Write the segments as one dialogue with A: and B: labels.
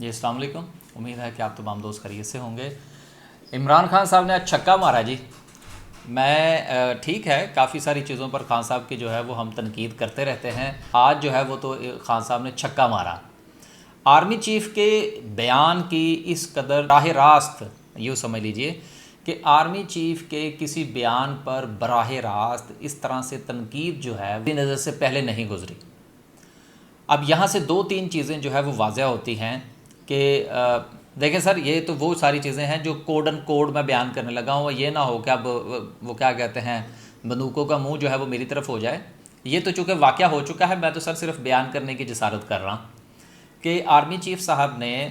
A: جی السلام علیکم، امید ہے کہ آپ تمام دوست خیریت سے ہوں گے۔ عمران خان صاحب نے آج چھکا مارا جی۔ میں ٹھیک ہے، کافی ساری چیزوں پر خان صاحب کی جو ہے وہ ہم تنقید کرتے رہتے ہیں، آج جو ہے وہ تو خان صاحب نے چھکا مارا۔ آرمی چیف کے بیان کی اس قدر براہ راست یوں سمجھ لیجئے کہ آرمی چیف کے کسی بیان پر براہ راست اس طرح سے تنقید جو ہے میری نظر سے پہلے نہیں گزری۔ اب یہاں سے دو تین چیزیں جو ہے وہ واضح ہوتی ہیں کہ دیکھیں سر، یہ تو وہ ساری چیزیں ہیں جو کوڈ ان کوڈ میں بیان کرنے لگا ہوں، یہ نہ ہو کہ اب وہ کیا کہتے ہیں بندوقوں کا منہ جو ہے وہ میری طرف ہو جائے۔ یہ تو چونکہ واقعہ ہو چکا ہے، میں تو سر صرف بیان کرنے کی جسارت کر رہا ہوں کہ آرمی چیف صاحب نے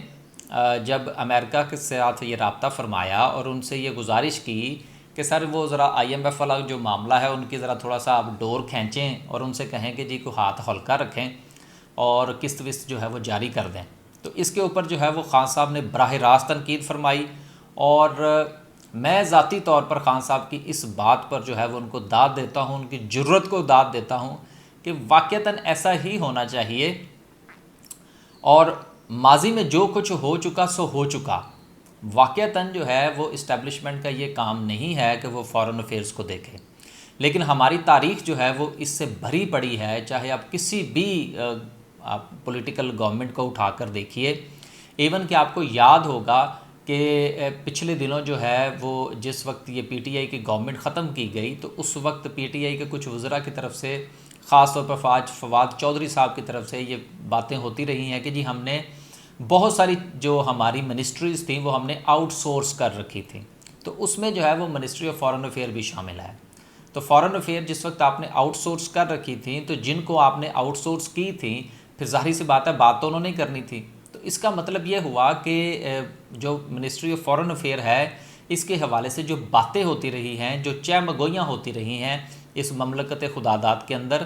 A: جب امریکہ کے ساتھ یہ رابطہ فرمایا اور ان سے یہ گزارش کی کہ سر وہ ذرا IMF والا جو معاملہ ہے ان کی ذرا تھوڑا سا آپ ڈور کھینچیں اور ان سے کہیں کہ جی کو ہاتھ ہلکا رکھیں اور قسط وسط جو ہے وہ جاری کر دیں، تو اس کے اوپر جو ہے وہ خان صاحب نے براہ راست تنقید فرمائی۔ اور میں ذاتی طور پر خان صاحب کی اس بات پر جو ہے وہ ان کو داد دیتا ہوں، ان کی جرت کو داد دیتا ہوں کہ واقعتاً ایسا ہی ہونا چاہیے، اور ماضی میں جو کچھ ہو چکا سو ہو چکا۔ واقعتاً جو ہے وہ اسٹیبلشمنٹ کا یہ کام نہیں ہے کہ وہ فارن افیئرز کو دیکھے، لیکن ہماری تاریخ جو ہے وہ اس سے بھری پڑی ہے۔ چاہے آپ کسی بھی آپ پولیٹیکل گورنمنٹ کو اٹھا کر دیکھیے، ایون کہ آپ کو یاد ہوگا کہ پچھلے دنوں جو ہے وہ جس وقت یہ PTI کی گورنمنٹ ختم کی گئی تو اس وقت PTI کے کچھ وزراء کی طرف سے، خاص طور پر فواد چودھری صاحب کی طرف سے یہ باتیں ہوتی رہی ہیں کہ جی ہم نے بہت ساری جو ہماری منسٹریز تھیں وہ ہم نے آؤٹ سورس کر رکھی تھیں، تو اس میں جو ہے وہ منسٹری آف فارن افیئر بھی شامل ہے۔ تو فارن افیئر جس وقت آپ نے آؤٹ سورس کر رکھی تھیں تو جن کو آپ نے آؤٹ سورس کی تھیں پھر ظاہری سی بات ہے بات تو انہوں نے کرنی تھی، تو اس کا مطلب یہ ہوا کہ جو منسٹری آف فارن افیئر ہے اس کے حوالے سے جو باتیں ہوتی رہی ہیں، جو چہمگوئیاں ہوتی رہی ہیں اس مملکت خداداد کے اندر،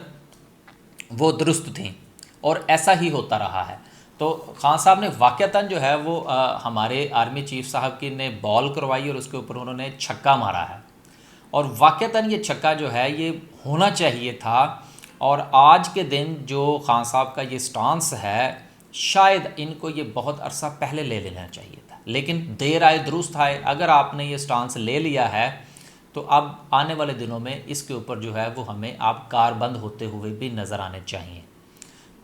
A: وہ درست تھیں اور ایسا ہی ہوتا رہا ہے۔ تو خان صاحب نے واقعتاً جو ہے وہ ہمارے آرمی چیف صاحب کی نے بال کروائی اور اس کے اوپر انہوں نے چھکا مارا ہے، اور واقعتاً یہ چھکا جو ہے یہ ہونا چاہیے تھا۔ اور آج کے دن جو خان صاحب کا یہ سٹانس ہے، شاید ان کو یہ بہت عرصہ پہلے لے لینا چاہیے تھا، لیکن دیر آئے درست آئے۔ اگر آپ نے یہ سٹانس لے لیا ہے تو اب آنے والے دنوں میں اس کے اوپر جو ہے وہ ہمیں آپ کاربند ہوتے ہوئے بھی نظر آنے چاہیے،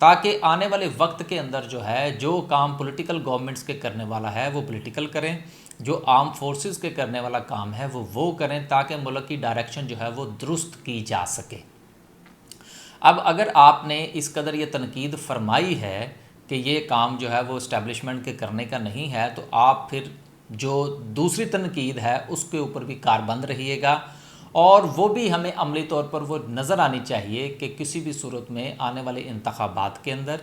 A: تاکہ آنے والے وقت کے اندر جو ہے جو کام پولیٹیکل گورنمنٹس کے کرنے والا ہے وہ پولیٹیکل کریں، جو آرم فورسز کے کرنے والا کام ہے وہ کریں، تاکہ ملک کی ڈائریکشن جو ہے وہ درست کی جا سکے۔ اب اگر آپ نے اس قدر یہ تنقید فرمائی ہے کہ یہ کام جو ہے وہ اسٹیبلشمنٹ کے کرنے کا نہیں ہے، تو آپ پھر جو دوسری تنقید ہے اس کے اوپر بھی کاربند رہیے گا، اور وہ بھی ہمیں عملی طور پر وہ نظر آنی چاہیے کہ کسی بھی صورت میں آنے والے انتخابات کے اندر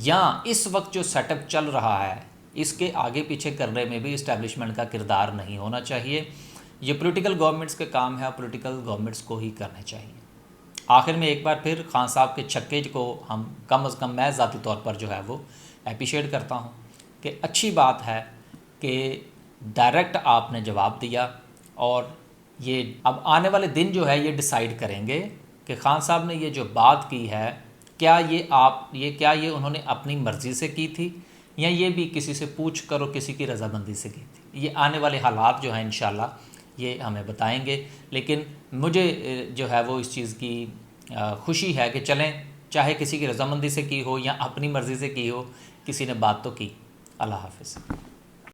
A: یا اس وقت جو سیٹ اپ چل رہا ہے اس کے آگے پیچھے کرنے میں بھی اسٹیبلشمنٹ کا کردار نہیں ہونا چاہیے۔ یہ پولیٹیکل گورنمنٹس کے کام ہے، پولیٹیکل گورنمنٹس کو ہی کرنے چاہیے۔ آخر میں ایک بار پھر خان صاحب کے چھکے کو ہم کم از کم میں ذاتی طور پر جو ہے وہ اپریشیٹ کرتا ہوں کہ اچھی بات ہے کہ ڈائریکٹ آپ نے جواب دیا، اور یہ اب آنے والے دن جو ہے یہ ڈیسائیڈ کریں گے کہ خان صاحب نے یہ جو بات کی ہے کیا یہ انہوں نے اپنی مرضی سے کی تھی یا یہ بھی کسی سے پوچھ کر اور کسی کی رضامندی سے کی تھی۔ یہ آنے والے حالات جو ہیں انشاءاللہ یہ ہمیں بتائیں گے، لیکن مجھے جو ہے وہ اس چیز کی خوشی ہے کہ چلیں چاہے کسی کی رضامندی سے کی ہو یا اپنی مرضی سے کی ہو، کسی نے بات تو کی۔ اللہ حافظ۔